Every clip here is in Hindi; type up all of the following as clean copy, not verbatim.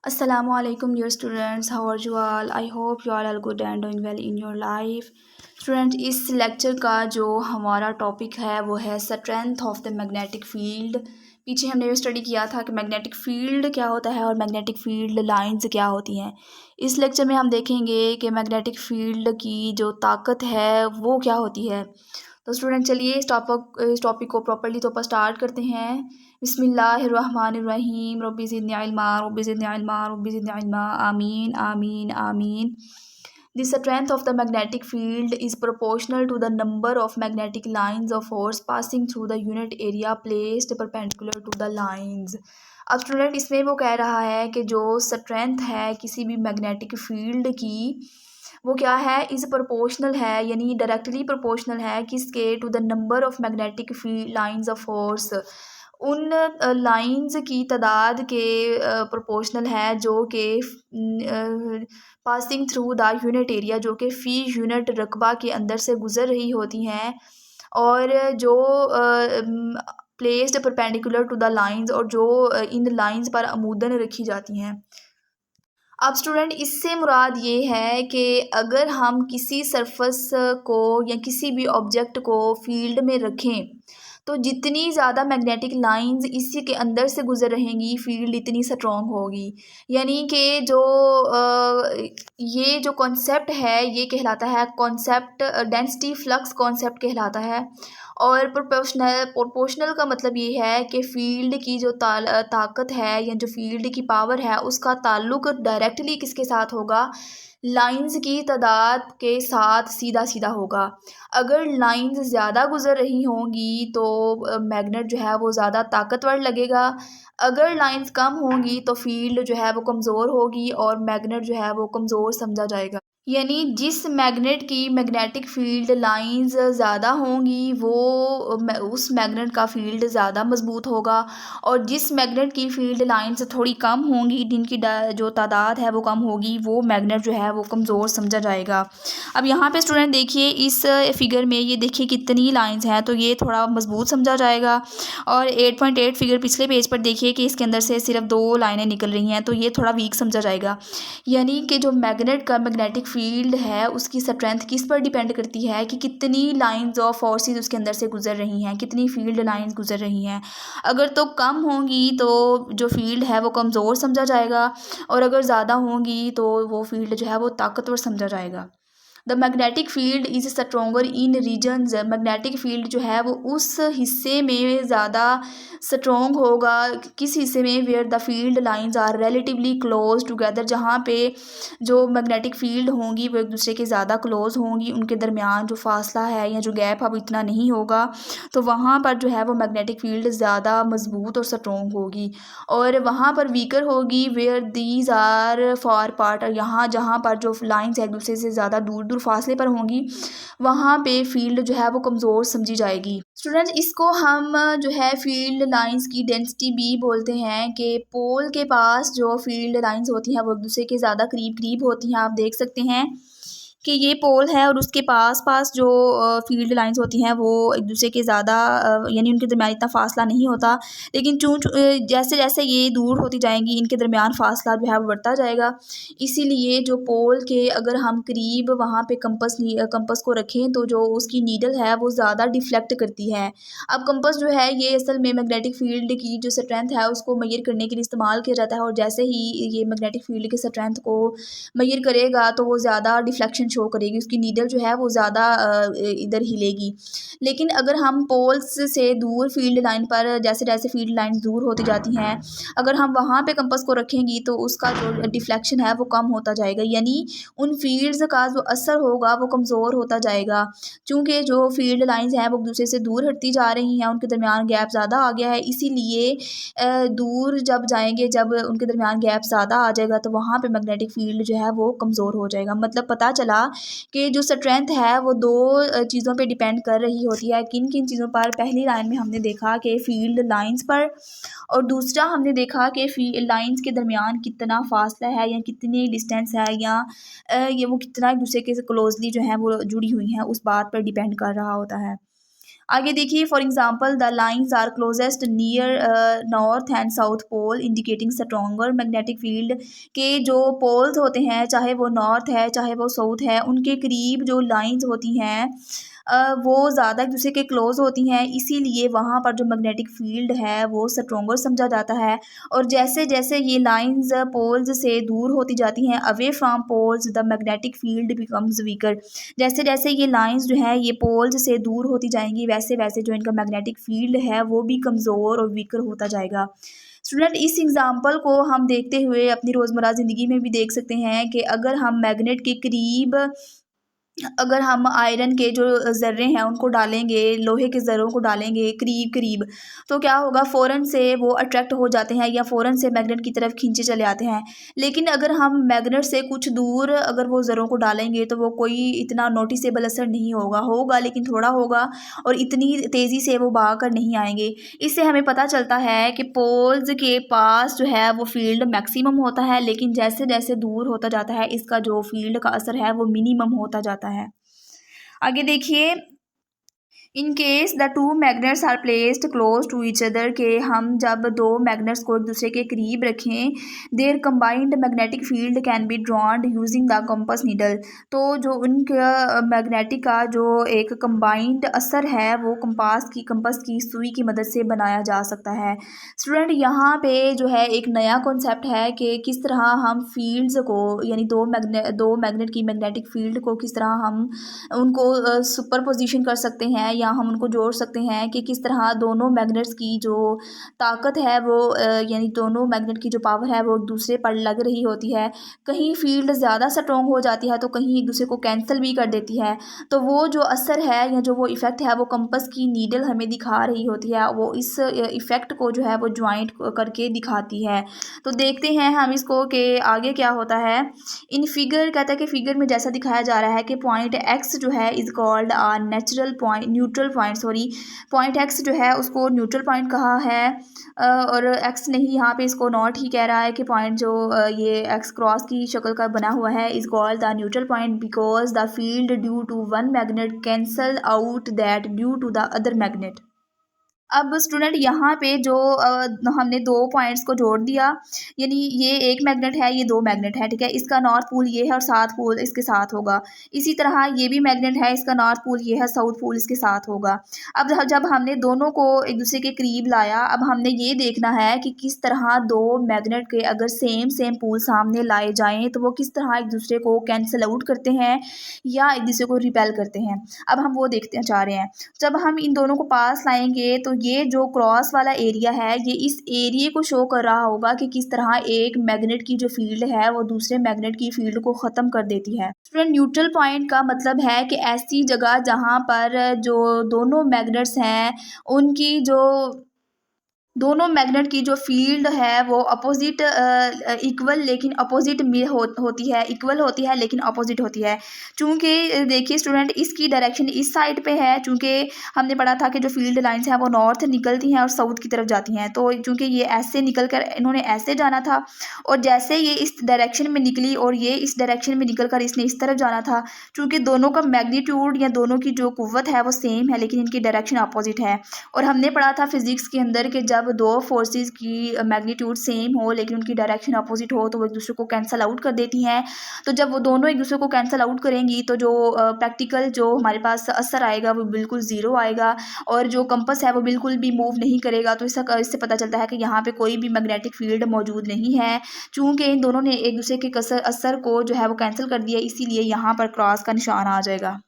Assalamu alaikum dear students, how are you all? I hope you all are good and doing well in your life. Student इस लेक्चर का जो हमारा टॉपिक है वो है strength of the magnetic field. पीछे हमने ये स्टडी किया था कि मैग्नेटिक फील्ड क्या होता है और मैग्नेटिक फील्ड लाइंस क्या होती हैं। इस लेक्चर में हम देखेंगे कि मैग्नेटिक फील्ड की जो ताकत है वो क्या होती है। तो स्टूडेंट चलिए इस टॉपिक को प्रॉपर्ली तो पर स्टार्ट करते हैं। बिस्मिल्लाहिर्रहमानिर्रहीम रब्बी ज़िदनी इल्मा रब्बी ज़िदनी इल्मा रब्बी ज़िदनी इल्मा आमीन आमीन आमीन। The strength of the magnetic field is proportional to the number of magnetic lines of force passing through the unit area placed perpendicular to the lines। अब स्टूडेंट इसमें वो कह रहा है कि जो स्ट्रेंथ है किसी भी मैग्नेटिक फील्ड की वो क्या है, इस प्रोपोर्शनल है यानी डायरेक्टली प्रोपोर्शनल है किसके, to the number of magnetic field lines of force, उन लाइंस की तादाद के प्रोपोर्शनल है जो कि passing through the unit area, जो कि फ़ी यूनिट रकबा के अंदर से गुज़र रही होती हैं और जो placed perpendicular to the lines और जो इन लाइंस पर अमूदन रखी जाती हैं। अब स्टूडेंट इससे मुराद ये है कि अगर हम किसी सरफेस को या किसी भी ऑब्जेक्ट को फील्ड में रखें तो जितनी ज़्यादा मैग्नेटिक लाइंस इसी के अंदर से गुजर रहेंगी फील्ड इतनी स्ट्रॉन्ग होगी। यानी कि ये जो कॉन्सेप्ट है ये कहलाता है कॉन्सेप्ट डेंसिटी फ्लक्स कॉन्सेप्ट कहलाता है। और प्रोपोर्शनल का मतलब ये है कि फ़ील्ड की जो ताकत है या जो फ़ील्ड की पावर है उसका ताल्लुक डायरेक्टली किसके साथ होगा, लाइंस की तादाद के साथ सीधा सीधा होगा। अगर लाइंस ज़्यादा गुज़र रही होंगी तो मैग्नेट जो है वो ज़्यादा ताकतवर लगेगा। अगर लाइंस कम होंगी तो फील्ड जो है वो कमज़ोर होगी और मैग्नेट जो है वो कमज़ोर समझा जाएगा। यानी जिस मैग्नेट की मैग्नेटिक फील्ड लाइंस ज़्यादा होंगी वो उस मैग्नेट का फील्ड ज़्यादा मजबूत होगा और जिस मैग्नेट की फील्ड लाइंस थोड़ी कम होंगी, जिनकी जो तादाद है वो कम होगी, वो मैग्नेट जो है वो कमज़ोर समझा जाएगा। अब यहाँ पे स्टूडेंट देखिए इस फिगर में ये देखिए कितनी लाइंस हैं, तो ये थोड़ा मजबूत समझा जाएगा। और 8.8 फिगर पिछले पेज पर देखिए कि इसके अंदर से सिर्फ 2 लाइनें निकल रही हैं, तो ये थोड़ा वीक समझा जाएगा। यानी कि जो मैग्नेट का मैग्नेटिक फील्ड है उसकी स्ट्रेंथ किस पर डिपेंड करती है कि कितनी लाइंस ऑफ फोर्सेस उसके अंदर से गुजर रही हैं, कितनी फील्ड लाइंस गुजर रही हैं। अगर तो कम होंगी तो जो फील्ड है वो कमज़ोर समझा जाएगा और अगर ज़्यादा होंगी तो वो फील्ड जो है वो ताकतवर समझा जाएगा। The magnetic field is stronger in regions, magnetic field जो है वो उस हिस्से में ज़्यादा स्ट्रोंग होगा, किस हिस्से में, where the field lines are relatively close together, जहाँ पे जो मैग्नेटिक फील्ड होंगी वो एक दूसरे के ज़्यादा क्लोज होंगी, उनके दरमियान जो फासला है या जो गैप है वो इतना नहीं होगा, तो वहाँ पर जो है वो मैग्नेटिक फील्ड ज़्यादा मजबूत और स्ट्रोंग होगी। और वहाँ पर वीकर होगी where these are far apart, और यहाँ जहाँ पर जो लाइंस एक दूसरे से ज़्यादा दूर दूर फासले पर होंगी वहाँ पे फील्ड जो है वो कमज़ोर समझी जाएगी। स्टूडेंट इसको हम जो है फील्ड लाइंस की डेंसिटी भी बोलते हैं कि पोल के पास जो फील्ड लाइंस होती हैं वो एक दूसरे के ज़्यादा करीब करीब होती हैं। आप देख सकते हैं कि ये पोल है और उसके पास पास जो फील्ड लाइंस होती हैं वो एक दूसरे के ज़्यादा यानी उनके दरमियान इतना फासला नहीं होता, लेकिन जैसे जैसे ये दूर होती जाएंगी इनके दरमियान फासला जो है वो बढ़ता जाएगा। इसीलिए जो पोल के अगर हम करीब वहाँ पे कंपस को रखें तो जो उसकी नीडल है वो ज़्यादा डिफ्लेक्ट करती है। अब कंपस जो है ये असल में मैग्नेटिक फील्ड की जो स्ट्रेंथ है उसको मेजर करने के लिए इस्तेमाल किया जाता है और जैसे ही ये मैग्नेटिक फील्ड की स्ट्रेंथ को मेजर करेगा तो वो ज़्यादा डिफ्लेक्शन शो करेगी, उसकी नीडल जो है वो ज़्यादा इधर हिलेगी। लेकिन अगर हम पोल्स से दूर फील्ड लाइन पर जैसे जैसे फील्ड लाइन दूर होती जाती हैं, अगर हम वहाँ पे कंपास को रखेंगी तो उसका जो डिफ्लेक्शन है वो कम होता जाएगा, यानी उन फील्ड्स का जो असर होगा वो कमज़ोर होता जाएगा। चूँकि जो फील्ड लाइंस हैं वो एक दूसरे से दूर हटती जा रही हैं, उनके दरमियान गैप ज़्यादा आ गया है, इसीलिए दूर जब जाएंगे, जब उनके दरमियान गैप ज़्यादा आ जाएगा तो वहाँ पे मैग्नेटिक फील्ड जो है वो कमज़ोर हो जाएगा। मतलब पता चला कि जो स्ट्रेंथ है वो 2 चीज़ों पे डिपेंड कर रही होती है। किन किन चीज़ों पर, पहली लाइन में हमने देखा कि फील्ड लाइंस पर, और दूसरा हमने देखा कि फील्ड लाइंस के दरमियान कितना फासला है या कितनी डिस्टेंस है या ये वो कितना एक दूसरे के क्लोजली जो है वो जुड़ी हुई हैं, उस बात पर डिपेंड कर रहा होता है। आगे देखिए, for example the lines are closest near north and south pole indicating stronger magnetic field. के जो पोल्स होते हैं, चाहे वो नॉर्थ है चाहे वो साउथ है, उनके करीब जो लाइंस होती हैं वो ज़्यादा एक दूसरे के क्लोज होती हैं, इसीलिए वहाँ पर जो मैग्नेटिक फील्ड है वो स्ट्रॉन्गर समझा जाता है। और जैसे जैसे ये लाइंस पोल्स से दूर होती जाती हैं, away from poles the magnetic field becomes weaker. जैसे जैसे ये लाइंस जो है ये पोल्स से दूर होती जाएंगी, वैसे वैसे जो इनका मैग्नेटिक फील्ड है वो भी कमज़ोर और वीकर होता जाएगा। स्टूडेंट, इस एग्जांपल को हम देखते हुए अपनी रोज़मर्रा ज़िंदगी में भी देख सकते हैं कि अगर हम मैग्नेट के करीब, अगर हम आयरन के जो ज़र्रे हैं उनको डालेंगे, लोहे के ज़र्रों को डालेंगे करीब करीब, तो क्या होगा, फ़ौरन से वो अट्रैक्ट हो जाते हैं या फ़ौरन से मैग्नेट की तरफ खींचे चले आते हैं। लेकिन अगर हम मैग्नेट से कुछ दूर अगर वो ज़र्रों को डालेंगे तो वो कोई इतना नोटिसेबल असर नहीं होगा, होगा लेकिन थोड़ा होगा, और इतनी तेज़ी से वो भाग कर नहीं आएंगे। इससे हमें पता चलता है कि पोल्स के पास जो है वो फील्ड मैक्सिमम होता है, लेकिन जैसे जैसे दूर होता जाता है इसका जो फील्ड का असर है वो मिनिमम होता जाता है। आगे देखिए, in case the two magnets are placed close to each other, के हम जब दो मैग्नेट्स को एक दूसरे के करीब रखें, their combined magnetic field can be drawn using the compass needle. तो जो उनका मैग्नेटिक का जो एक कंबाइंड असर है वो कंपास की सुई की मदद से बनाया जा सकता है। स्टूडेंट, यहाँ पे जो है एक नया कॉन्सेप्ट है कि किस तरह हम फील्ड्स को, यानी दो मैग्नेट की मैग्नेटिक फील्ड को किस तरह हम उनको सुपर पोजिशन कर सकते हैं या हम उनको जोड़ सकते हैं, कि किस तरह दोनों मैग्नेट्स की जो ताकत है वो यानी दोनों मैग्नेट की जो पावर है वो एक दूसरे पर लग रही होती है। कहीं फील्ड ज़्यादा स्ट्रॉन्ग हो जाती है तो कहीं एक दूसरे को कैंसिल भी कर देती है। तो वो जो असर है या जो वो इफ़ेक्ट है वो कंपास की नीडल हमें दिखा रही होती है, वो इस इफ़ेक्ट को जो है वो ज्वाइंट करके दिखाती है। तो देखते हैं हम इसको कि आगे क्या होता है। इन फिगर कहता है कि फिगर में जैसा दिखाया जा रहा है कि पॉइंट एक्स जो है is called a neutral point, point X जो है उसको न्यूट्रल पॉइंट कहा है। और एक्स नहीं, यहाँ पे इसको नॉट ही कह रहा है कि पॉइंट जो ये एक्स क्रॉस की शक्ल का बना हुआ है is called the neutral point because the field due to one magnet cancel out that due to the other magnet. अब स्टूडेंट, यहाँ पे जो हमने दो पॉइंट्स को जोड़ दिया, यानी ये एक मैग्नेट है, ये दो मैग्नेट है, ठीक है, इसका नॉर्थ पोल ये है और साउथ पोल इसके साथ होगा। इसी तरह ये भी मैग्नेट है, इसका नॉर्थ पोल ये है, साउथ पोल इसके साथ होगा। अब जब हमने दोनों को एक दूसरे के करीब लाया, अब हमने ये देखना है कि किस तरह दो मैग्नेट के अगर सेम पोल सामने लाए जाएँ तो वो किस तरह एक दूसरे को कैंसिल आउट करते हैं या एक दूसरे को रिपेल करते हैं। अब हम वो देखते चाह रहे हैं। जब हम इन दोनों को पास लाएंगे तो ये जो क्रॉस वाला एरिया है ये इस एरिया को शो कर रहा होगा कि किस तरह एक मैग्नेट की जो फील्ड है वो दूसरे मैग्नेट की फील्ड को ख़त्म कर देती है। स्टूडेंट, न्यूट्रल पॉइंट का मतलब है कि ऐसी जगह जहाँ पर जो दोनों मैग्नेट्स हैं उनकी जो दोनों मैग्नेट की जो फील्ड है वो अपोजिट इक्वल लेकिन अपोजिट में होती है, इक्वल होती है लेकिन अपोजिट होती है। चूँकि देखिए स्टूडेंट, इसकी डायरेक्शन इस साइड पे है, चूँकि हमने पढ़ा था कि जो फील्ड लाइंस हैं वो नॉर्थ निकलती हैं और साउथ की तरफ जाती हैं। तो चूँकि ये ऐसे निकल कर इन्होंने ऐसे जाना था और जैसे ये इस डायरेक्शन में निकली और ये इस डायरेक्शन में निकल कर इसने इस तरफ जाना था, चूँकि दोनों का मैग्नीट्यूड या दोनों की जो कुव्वत है वो सेम है लेकिन इनकी डायरेक्शन अपोजिट है। और हमने पढ़ा था फिजिक्स के अंदर कि जब दो फोर्सेस की मैग्नीट्यूड सेम हो लेकिन उनकी डायरेक्शन अपोजिट हो तो वो एक दूसरे को कैंसिल आउट कर देती हैं। तो जब वो दोनों एक दूसरे को कैंसिल आउट करेंगी तो जो प्रैक्टिकल जो हमारे पास असर आएगा वो बिल्कुल ज़ीरो आएगा और जो कंपास है वो बिल्कुल भी मूव नहीं करेगा। तो इससे पता चलता है कि यहाँ पे कोई भी मैग्नेटिक फील्ड मौजूद नहीं है, चूँकि इन दोनों ने एक दूसरे के असर को जो है वो कैंसिल कर दिया, इसीलिए यहाँ पर क्रॉस का निशान आ जाएगा।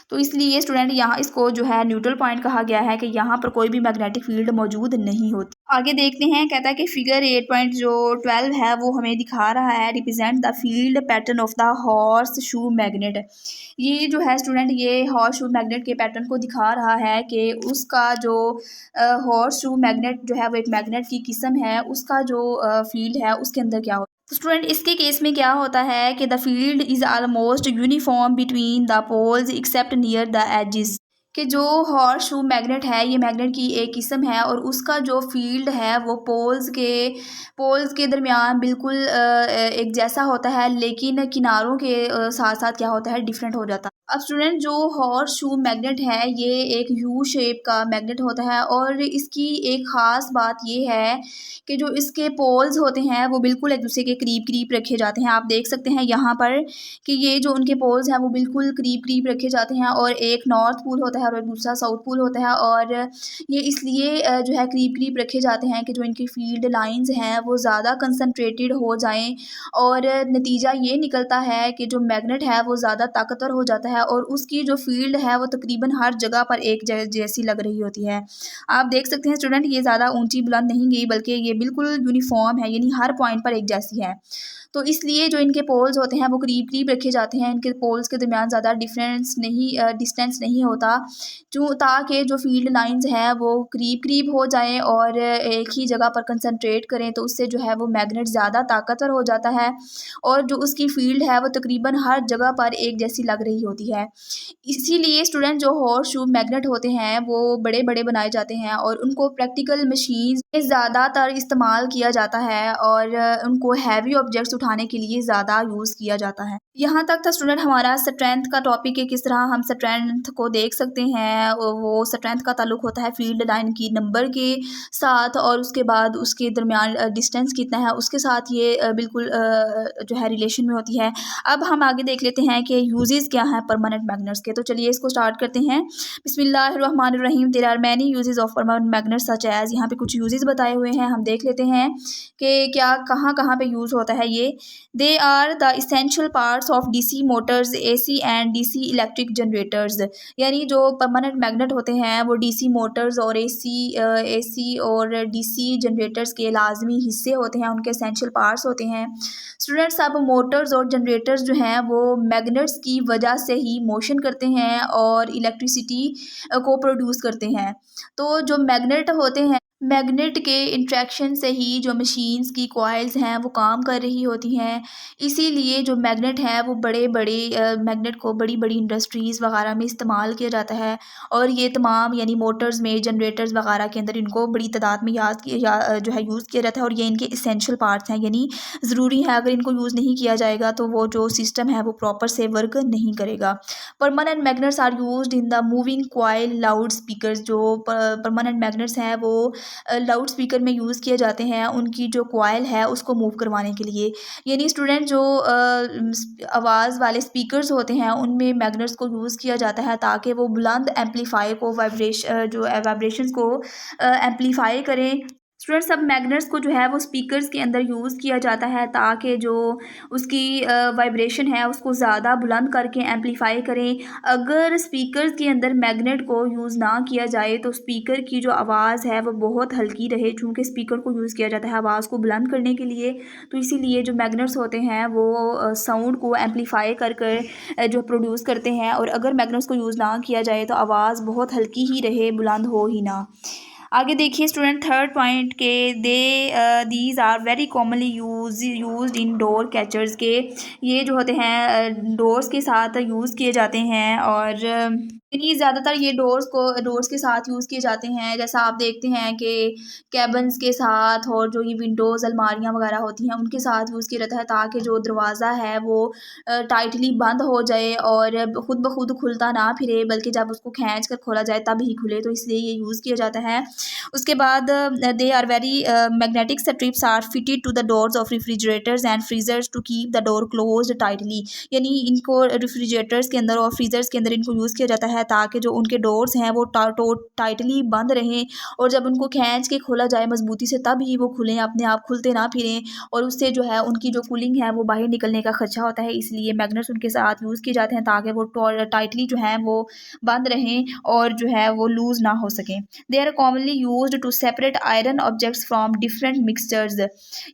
तो इसलिए स्टूडेंट यहाँ इसको जो है न्यूट्रल पॉइंट कहा गया है कि यहाँ पर कोई भी मैग्नेटिक फील्ड मौजूद नहीं होती। आगे देखते हैं, कहता है कि फिगर 8.12 है वो हमें दिखा रहा है represent the field pattern of the horse shoe magnet. ये जो है स्टूडेंट ये हॉर्स शू मैग्नेट के पैटर्न को दिखा रहा है कि उसका जो हॉर्स शू मैग्नेट जो है वो एक मैग्नेट की किस्म है, उसका जो फील्ड है उसके अंदर क्या होता है। तो स्टूडेंट, इसके केस में क्या होता है कि the field is almost uniform between the poles except near the edges. कि जो हॉर्स शू मैग्नेट है ये मैग्नेट की एक किस्म है और उसका जो फील्ड है वो पोल्स के दरमियान बिल्कुल एक जैसा होता है, लेकिन किनारों के साथ साथ क्या होता है, डिफरेंट हो जाता है। अब स्टूडेंट जो हॉर्स शू मैग्नेट है ये एक यू शेप का मैग्नेट होता है और इसकी एक ख़ास बात ये है कि जो इसके पोल्स होते हैं वो बिल्कुल एक दूसरे के करीब करीब रखे जाते हैं। आप देख सकते हैं यहाँ पर कि ये जो उनके पोल्स हैं वो बिल्कुल करीब करीब रखे जाते हैं और एक नॉर्थ पोल होता है और दूसरा साउथ पोल होता है और ये इसलिए जो है करीब करीब रखे जाते हैं कि जो इनकी फील्ड लाइंस हैं वो ज़्यादा कंसंट्रेटेड हो जाएं और नतीजा ये निकलता है कि जो मैग्नेट है वो ज़्यादा ताकतवर हो जाता है और उसकी जो फील्ड है वो तकरीबन हर जगह पर एक जैसी लग रही होती है। आप देख सकते हैं स्टूडेंट ये ज़्यादा ऊंची बुलंद नहीं गई बल्कि ये बिल्कुल यूनिफॉर्म है, यानी हर पॉइंट पर एक जैसी है। तो इसलिए जो इनके पोल्स होते हैं वो करीब करीब रखे जाते हैं, इनके पोल्स के दरमियान ज़्यादा डिस्टेंस नहीं होता जो ताकि जो फील्ड लाइंस हैं वो करीब करीब हो जाएं और एक ही जगह पर कंसंट्रेट करें, तो उससे जो है वो मैग्नेट ज़्यादा ताकतवर हो जाता है और जो उसकी फील्ड है वो तकरीबन हर जगह पर एक जैसी लग रही होती है। इसीलिए स्टूडेंट जो हॉर्स शू मैग्नेट होते हैं वो बड़े बड़े बनाए जाते हैं और उनको प्रैक्टिकल मशीन्स में ज़्यादातर इस्तेमाल किया जाता है और उनको हैवी ऑब्जेक्ट्स उठाने के लिए ज़्यादा यूज़ किया जाता है। यहाँ तक था स्टूडेंट हमारा स्ट्रेंथ का टॉपिक है, किस तरह हम स्ट्रेंथ को देख सकते हैं। वो स्ट्रेंथ का ताल्लुक होता है फील्ड लाइन की नंबर के साथ और उसके बाद उसके दरमियान डिस्टेंस कितना है उसके साथ ये बिल्कुल जो है रिलेशन में होती है। अब हम आगे देख लेते हैं कि यूजेस क्या हैं परमानेंट मैग्नेट्स के, तो चलिए इसको स्टार्ट करते हैं। बिस्मिल्लाहिर्रहमानिर्रहीम। There are many uses of permanent magnets such as, यहाँ पे कुछ यूजेस बताए हुए हैं, हम देख लेते हैं कि क्या कहाँ कहाँ पे यूज़ होता है ये। They are the essential parts of DC motors, AC and DC electric generators, यानी जो परमानेंट मैग्नेट होते हैं वो डीसी मोटर्स और एसी और डीसी जनरेटर्स के लाजमी हिस्से होते हैं, उनके एसेंशियल पार्ट्स होते हैं। स्टूडेंट्स अब मोटर्स और जनरेटर्स जो हैं वो मैग्नेट्स की वजह से ही मोशन करते हैं और इलेक्ट्रिसिटी को प्रोड्यूस करते हैं। तो जो मैग्नेट होते हैं, मैग्नेट के इंट्रैक्शन से ही जो मशीन्स की कॉइल्स हैं वो काम कर रही होती हैं। इसीलिए जो मैग्नेट है वो बड़े बड़े मैग्नेट को बड़ी बड़ी इंडस्ट्रीज़ वगैरह में इस्तेमाल किया जाता है और ये तमाम यानी मोटर्स में, जनरेटर्स वगैरह के अंदर इनको बड़ी तादाद में जो है यूज़ किया जाता है और ये इनके इसेंशियल पार्ट्स हैं, यानी ज़रूरी है। अगर इनको यूज़ नहीं किया जाएगा तो वो जो सिस्टम है वो प्रॉपर से वर्क नहीं करेगा। Permanent magnets are used in the moving coil loud speakers, जो परमानेंट मैग्नेट्स हैं वो लाउड स्पीकर में यूज़ किए जाते हैं उनकी जो कॉइल है उसको मूव करवाने के लिए। यानी स्टूडेंट जो आवाज़ वाले स्पीकर्स होते हैं उनमें मैग्नेट्स को यूज़ किया जाता है ताकि वो बुलंद एम्पलीफाई को वाइब्रेशंस को एम्पलीफाई करें। स्टूडेंट्स अब मैग्नेट्स को जो है वो स्पीकर्स के अंदर यूज़ किया जाता है ताकि जो उसकी वाइब्रेशन है उसको ज़्यादा बुलंद करके एम्पलीफाई करें। अगर स्पीकर्स के अंदर मैग्नेट को यूज़ ना किया जाए तो स्पीकर की जो आवाज़ है वो बहुत हल्की रहे, चूँकि स्पीकर को यूज़ किया जाता है आवाज़ को बुलंद करने के लिए। तो इसीलिए जो मैग्नेट्स होते हैं वो साउंड को एम्पलीफाई कर कर जो प्रोड्यूस करते हैं और अगर मैग्नेट्स को यूज़ ना किया जाए तो आवाज़ बहुत हल्की ही रहे, बुलंद हो ही ना। आगे देखिए स्टूडेंट थर्ड पॉइंट के these are very commonly used in door catchers के, ये जो होते हैं डोर्स के साथ यूज़ किए जाते हैं और यानी ज़्यादातर ये डोर्स के साथ यूज़ किए जाते हैं। जैसा आप देखते हैं कि कैबन्स के साथ और जो ये विंडोज़ अलमारियाँ वगैरह होती हैं उनके साथ यूज़ किया जाता है ताकि जो दरवाज़ा है वो टाइटली बंद हो जाए और ख़ुद ब खुद खुलता ना फिरे, बल्कि जब उसको खींच कर खोला जाए तब ही खुले, तो इसलिए ये यूज़ किया जाता है। उसके बाद they are very magnetic strips are fitted to the doors of refrigerators and freezers to keep the door closed tightly, यानी इनको रेफ्रिजरेटर्स के अंदर और फ्रीजर्स के अंदर इनको यूज़ किया जाता है ताकि जो उनके डोर्स हैं वो टाइटली बंद रहें और जब उनको खींच के खोला जाए मजबूती से तब ही वो खुलें, अपने आप खुलते ना फिरें और उससे जो है उनकी जो कूलिंग है वो बाहर निकलने का खदशा होता है। इसलिए मैग्नेट्स उनके साथ यूज़ किए जाते हैं ताकि वो टाइटली जो है वो बंद रहें और जो है वो लूज़ ना हो सकें। They are commonly used to separate iron objects from different mixtures,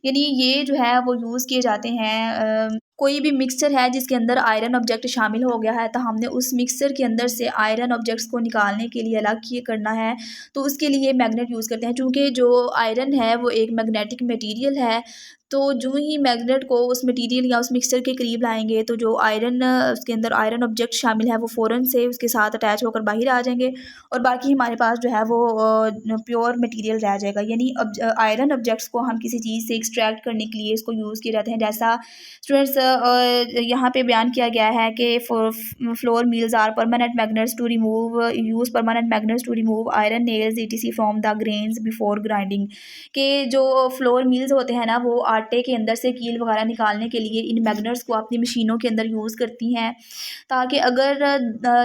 यानी ये जो है वो यूज़ किए जाते हैं कोई भी मिक्सचर है जिसके अंदर आयरन ऑब्जेक्ट शामिल हो गया है तो हमने उस मिक्सचर के अंदर से आयरन ऑब्जेक्ट्स को निकालने के लिए अलग किए करना है, तो उसके लिए मैग्नेट यूज़ करते हैं। चूँकि जो आयरन है वो एक मैग्नेटिक मटेरियल है, तो जो ही मैग्नेट को उस मटेरियल या उस मिक्सचर के करीब लाएंगे तो जो आयरन उसके अंदर आयरन ऑब्जेक्ट शामिल है वो फ़ौरन से उसके साथ अटैच होकर बाहर आ जाएंगे और बाकी हमारे पास जो है वो प्योर मटेरियल रह जाएगा। यानी आयरन ऑब्जेक्ट्स को हम किसी चीज़ से एक्सट्रैक्ट करने के लिए इसको यूज़ किए जाते हैं। जैसा स्टूडेंट्स यहाँ पे बयान किया गया है कि flour mills are permanent magnets to remove use permanent magnets to remove iron nails ETC from the grains before grinding. के जो फ्लोर मील्स होते हैं ना, वो आटे के अंदर से कील वगैरह निकालने के लिए इन मैग्नेट्स को अपनी मशीनों के अंदर यूज़ करती हैं, ताकि अगर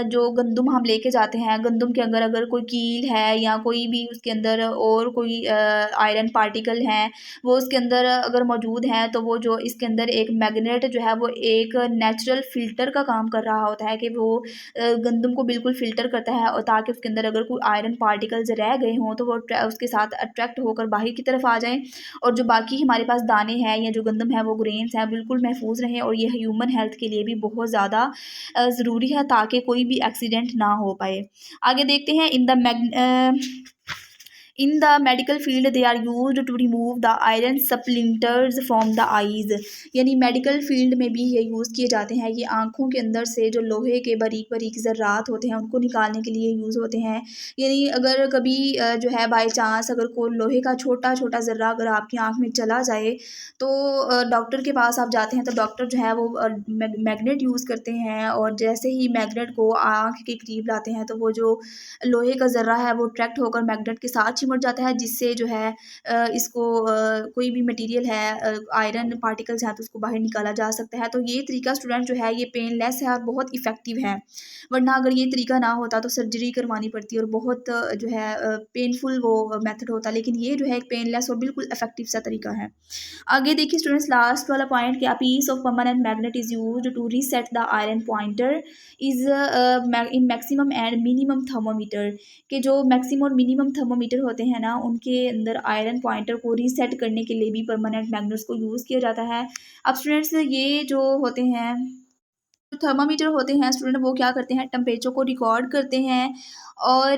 जो गंदम हम लेके जाते हैं, गंदम के अंदर अगर कोई कील है या कोई भी उसके अंदर और कोई आयरन पार्टिकल हैं, वो उसके अंदर अगर मौजूद हैं, तो वो जो इसके अंदर एक मैग्नेट जो है वो एक नेचुरल फ़िल्टर का काम कर रहा होता है कि वो गंदम को बिल्कुल फ़िल्टर करता है, और ताकि उसके अंदर अगर कोई आयरन पार्टिकल्स रह गए हों तो वो उसके साथ अट्रैक्ट होकर बाहर की तरफ आ जाएँ, और जो बाकी हमारे पास दाने हैं या जो गंदम है वो ग्रेन्स हैं बिल्कुल महफूज रहें। और ये ह्यूमन हेल्थ के लिए भी बहुत ज़्यादा ज़रूरी है, ताकि कोई भी एक्सीडेंट ना हो पाए। आगे देखते हैं, in the medical field they are used to remove the iron splinters from the eyes. यानी मेडिकल फील्ड में भी ये यूज़ किए जाते हैं। ये आँखों के अंदर से जो लोहे के बारीक बारीक ज़र्रात होते हैं उनको निकालने के लिए यूज़ होते हैं। यानी अगर कभी जो है बाय चांस अगर कोई लोहे का छोटा छोटा ज़र्रा अगर आपकी आँख में चला जाए, तो डॉक्टर के पास आप जाते हैं तो डॉक्टर जो है वो मैग्नेट यूज़ करते हैं, और जैसे ही मैग्नेट को आँख के करीब लाते हैं तो वो जो लोहे का ज़र्रा है वो अट्रैक्ट होकर मैग्नेट के साथ चिमट जाता है, जिससे जो है इसको कोई भी मटेरियल है आयरन पार्टिकल्स हैं तो उसको बाहर निकाला जा सकता है। तो ये तरीका स्टूडेंट जो है ये पेनलेस है और बहुत इफ़ेक्टिव है, वरना अगर ये तरीका ना होता तो सर्जरी करवानी पड़ती और बहुत जो है पेनफुल वो मेथड होता, लेकिन ये जो है एक पेनलेस और बिल्कुल इफ़ेक्टिव सा तरीका है। आगे देखिए स्टूडेंट्स, लास्ट वाला पॉइंट, कि a piece of permanent magnet is used to reset the iron pointer is in maximum and minimum thermometer. के जो मैक्सिमम और मिनिमम थर्मामीटर होते हैं ना, उनके अंदर आयरन पॉइंटर को रीसेट करने के लिए भी परमानेंट मैग्नेट्स को यूज़ किया जाता है। अब स्टूडेंट्स, ये जो होते हैं थर्मामीटर होते हैं स्टूडेंट, वो क्या करते हैं, टेम्परेचर को रिकॉर्ड करते हैं। और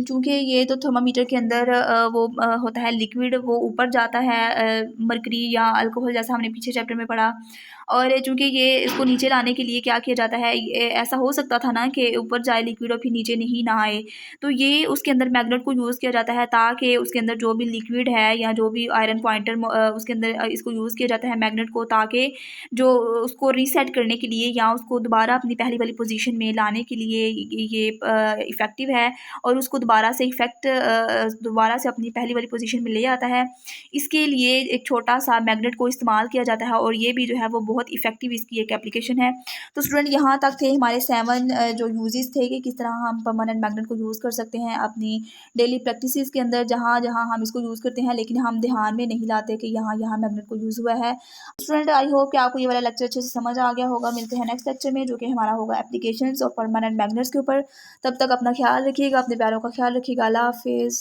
चूँकि ये तो थर्मामीटर के अंदर वो होता है लिक्विड, वो ऊपर जाता है मरकरी या अल्कोहल, जैसा हमने पीछे चैप्टर में पढ़ा। और चूँकि ये इसको नीचे लाने के लिए क्या किया जाता है, ये ऐसा हो सकता था ना कि ऊपर जाए लिक्विड और फिर नीचे नहीं ना आए, तो ये उसके अंदर मैग्नेट को यूज़ किया जाता है, ताकि उसके अंदर जो भी लिक्विड है या जो भी आयरन पॉइंटर उसके अंदर इसको यूज़ किया जाता है मैग्नेट को, ताकि जो उसको रीसेट करने के लिए या उसको दोबारा अपनी पहली वाली पोजीशन में लाने के लिए ये इफ़ेक्टिव है, और उसको दोबारा से दोबारा से अपनी पहली वाली पोजीशन में ले आता है। इसके लिए एक छोटा-सा मैग्नेट को इस्तेमाल किया जाता है, और ये भी जो है वो बहुत इफ़ेक्टिव इसकी एक एप्लीकेशन है। तो स्टूडेंट, यहाँ तक थे हमारे 7 जो यूज़ेज़ थे कि किस तरह हम परमानेंट मैग्नेट को यूज़ कर सकते हैं अपनी डेली प्रैक्टिसेस के अंदर, जहाँ-जहाँ हम इसको यूज़ करते हैं, लेकिन हम ध्यान में नहीं लाते कि यहाँ-यहाँ मैग्नेट को यूज़ हुआ है। स्टूडेंट, आई होप कि आपको ये वाला लेक्चर अच्छे से समझ आ गया होगा। मिलते हैं नेक्स्ट लेक्चर में, जो कि हमारा होगा एप्लीकेशंस ऑफ परमानेंट मैग्नेट्स के ऊपर। तब तक अपना ख्याल रखिएगा, अपने प्यारों का ख्याल रखिएगा। अल्लाह हाफ़िज़।